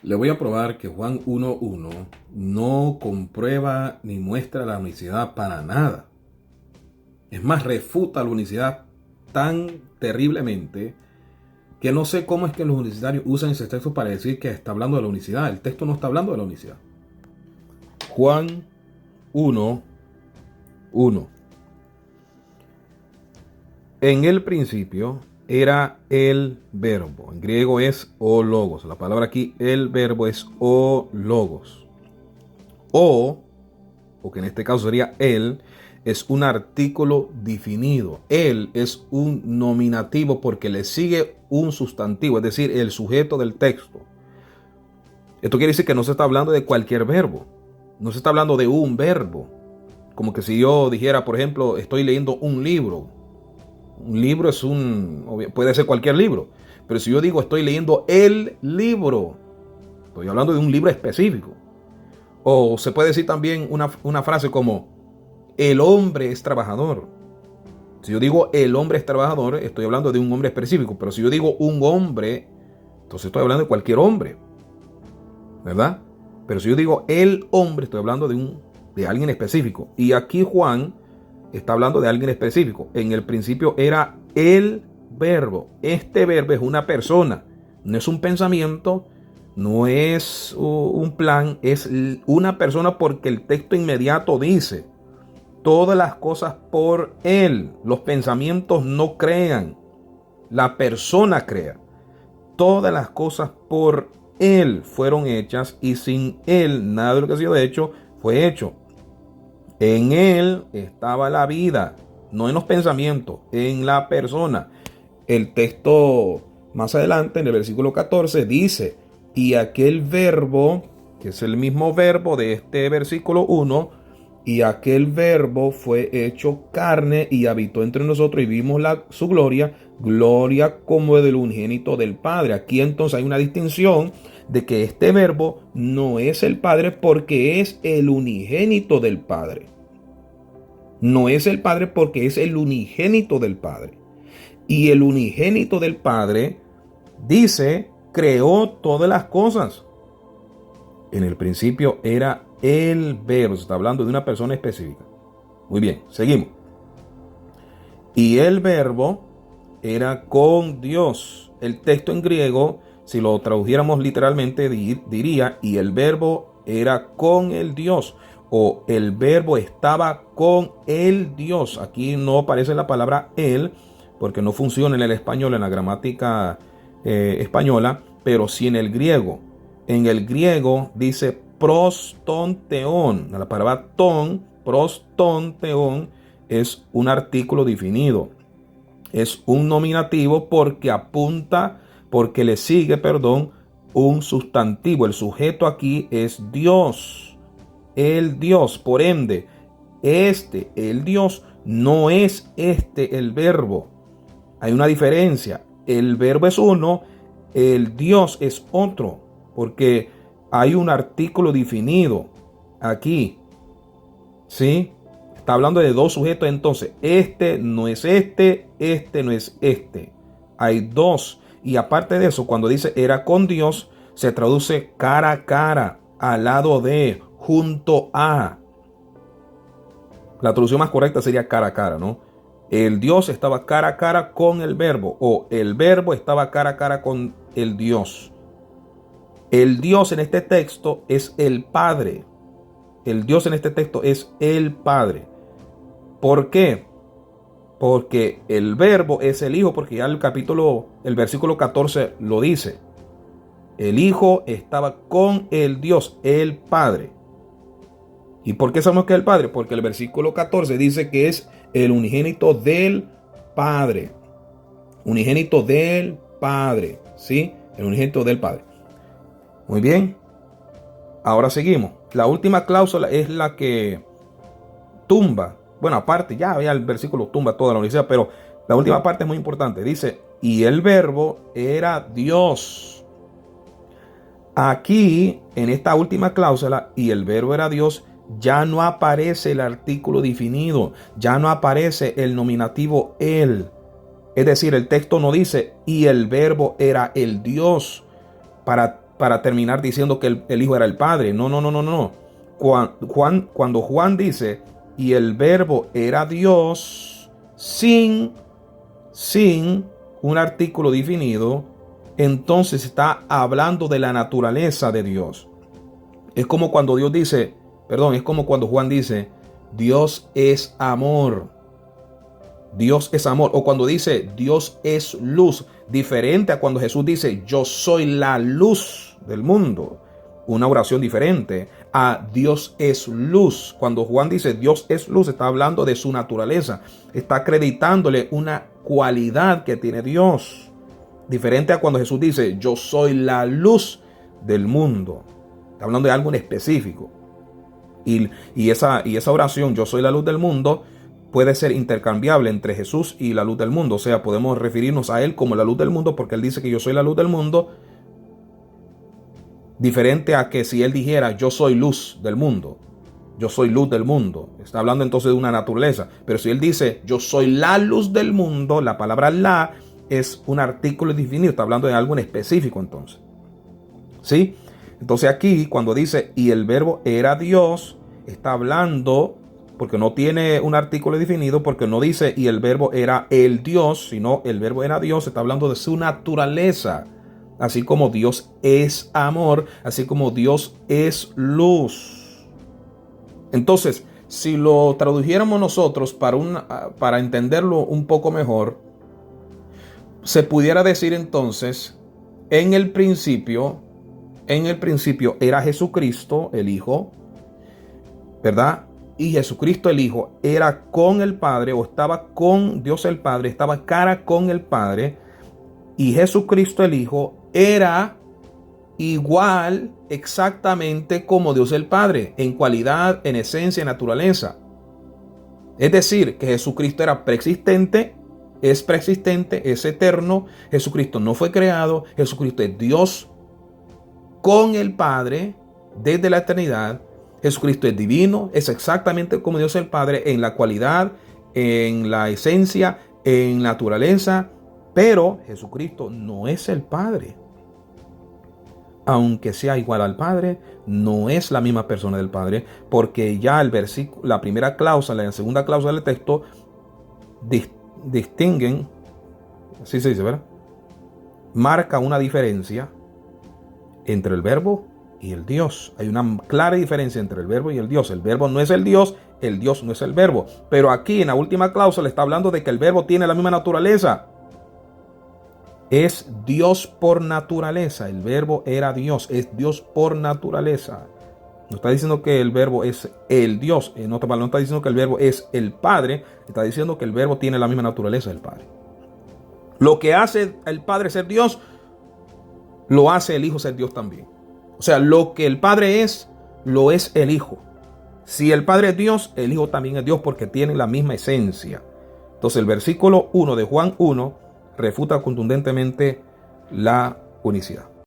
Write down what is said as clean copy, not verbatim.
Le voy a probar que Juan 1.1 no comprueba ni muestra la unicidad para nada. Es más, refuta la unicidad tan terriblemente que no sé cómo es que los universitarios usan ese texto para decir que está hablando de la unicidad. El texto no está hablando de la unicidad. Juan 1.1. En el principio era el verbo. En griego es o logos. La palabra aquí, el verbo, es o logos. O que en este caso sería él, es un artículo definido. Él es un nominativo porque le sigue un sustantivo, es decir, el sujeto del texto. Esto quiere decir que no se está hablando de cualquier verbo. No se está hablando de un verbo. Como que si yo dijera, por ejemplo, estoy leyendo un libro. Un libro es puede ser cualquier libro. Pero si yo digo estoy leyendo el libro, estoy hablando de un libro específico. O se puede decir también una frase como el hombre es trabajador. Si yo digo el hombre es trabajador, estoy hablando de un hombre específico. Pero si yo digo un hombre, entonces estoy hablando de cualquier hombre, ¿verdad? Pero si yo digo el hombre, estoy hablando de alguien específico. Y aquí Juan está hablando de alguien específico. En el principio era el verbo. Este verbo es una persona, no es un pensamiento, no es un plan, es una persona, porque el texto inmediato dice todas las cosas por él. Los pensamientos no crean, la persona crea. Todas las cosas por él fueron hechas, y sin él nada de lo que ha sido hecho fue hecho. En él estaba la vida, no en los pensamientos, en la persona. El texto más adelante, en el versículo 14, dice: y aquel verbo, que es el mismo verbo de este versículo 1, y aquel verbo fue hecho carne y habitó entre nosotros, y vimos su gloria, gloria como del unigénito del Padre. Aquí entonces hay una distinción de que este verbo no es el Padre, porque es el unigénito del Padre. No es el Padre porque es el unigénito del Padre. Y el unigénito del Padre, dice, creó todas las cosas. En el principio era el verbo. Se está hablando de una persona específica. Muy bien, seguimos. Y el verbo era con Dios. El texto en griego, si lo tradujéramos literalmente, diría: y el verbo era con el Dios, o el verbo estaba con el Dios. Aquí no aparece la palabra él, porque no funciona en el español, en la gramática española, pero sí en el griego. En el griego dice prostonteón. La palabra prostonteón, es un artículo definido. Es un nominativo porque le sigue, un sustantivo. El sujeto aquí es Dios. El Dios, por ende, el Dios, no es el verbo. Hay una diferencia. El verbo es uno, el Dios es otro, porque hay un artículo definido aquí. ¿Sí? Está hablando de dos sujetos, entonces este no es este no es este. Hay dos. Y aparte de eso, cuando dice era con Dios, se traduce cara a cara, al lado de, junto a. La traducción más correcta sería cara a cara, ¿no? El Dios estaba cara a cara con el verbo, o el verbo estaba cara a cara con el Dios. El Dios en este texto es el Padre. El Dios en este texto es el Padre. ¿Por qué? Porque el verbo es el Hijo, porque ya el versículo 14 lo dice. El Hijo estaba con el Dios, el Padre. ¿Y por qué sabemos que es el Padre? Porque el versículo 14 dice que es el unigénito del Padre. Unigénito del Padre. ¿Sí? El unigénito del Padre. Muy bien. Ahora seguimos. La última cláusula es la que tumba. Bueno, aparte, ya el versículo tumba toda la unicidad, pero la última parte es muy importante. Dice: y el verbo era Dios. Aquí, en esta última cláusula, y el verbo era Dios, ya no aparece el artículo definido, ya no aparece el nominativo él. Es decir, el texto no dice y el verbo era el Dios para para terminar diciendo que el Hijo era el Padre. No, no, no, no, no. Cuando Juan dice, y el Verbo era Dios, sin un artículo definido, entonces está hablando de la naturaleza de Dios. Es como cuando es como cuando Juan dice, Dios es amor. Dios es amor. O cuando dice, Dios es luz. Diferente a cuando Jesús dice, yo soy la luz del mundo. Una oración diferente a Dios es luz. Cuando Juan dice Dios es luz, está hablando de su naturaleza. Está acreditándole una cualidad que tiene Dios. Diferente a cuando Jesús dice, yo soy la luz del mundo. Está hablando de algo en específico. Y esa oración, yo soy la luz del mundo, puede ser intercambiable entre Jesús y la luz del mundo. O sea, podemos referirnos a Él como la luz del mundo porque Él dice que yo soy la luz del mundo. Diferente a que si Él dijera, yo soy luz del mundo. Yo soy luz del mundo. Está hablando entonces de una naturaleza. Pero si Él dice, yo soy la luz del mundo, la palabra la es un artículo definido. Está hablando de algo en específico entonces. ¿Sí? Entonces aquí cuando dice, y el Verbo era Dios, está hablando, porque no tiene un artículo definido, porque no dice, y el Verbo era el Dios, sino el Verbo era Dios, está hablando de su naturaleza. Así como Dios es amor, así como Dios es luz. Entonces, si lo tradujéramos nosotros para entenderlo un poco mejor, se pudiera decir entonces, en el principio era Jesucristo, el Hijo, ¿verdad? Y Jesucristo el Hijo era con el Padre, o estaba con Dios el Padre, estaba cara con el Padre, y Jesucristo el Hijo era igual exactamente como Dios el Padre, en cualidad, en esencia, en naturaleza. Es decir, que Jesucristo era preexistente, es eterno. Jesucristo no fue creado. Jesucristo es Dios con el Padre desde la eternidad. Jesucristo es divino, es exactamente como Dios el Padre en la cualidad, en la esencia, en naturaleza. Pero Jesucristo no es el Padre. Aunque sea igual al Padre, no es la misma persona del Padre, porque ya el versículo, la primera cláusula y la segunda cláusula del texto distinguen, así se dice, ¿verdad? Marca una diferencia entre el Verbo y el Dios. Hay una clara diferencia entre el Verbo y el Dios. El Verbo no es el Dios no es el Verbo. Pero aquí en la última cláusula está hablando de que el Verbo tiene la misma naturaleza. Es Dios por naturaleza. El Verbo era Dios. Es Dios por naturaleza. No está diciendo que el Verbo es el Dios. No está diciendo que el Verbo es el Padre. Está diciendo que el Verbo tiene la misma naturaleza del Padre. Lo que hace el Padre ser Dios, lo hace el Hijo ser Dios también. O sea, lo que el Padre es, lo es el Hijo. Si el Padre es Dios, el Hijo también es Dios porque tiene la misma esencia. Entonces el versículo 1 de Juan 1 refuta contundentemente la unicidad.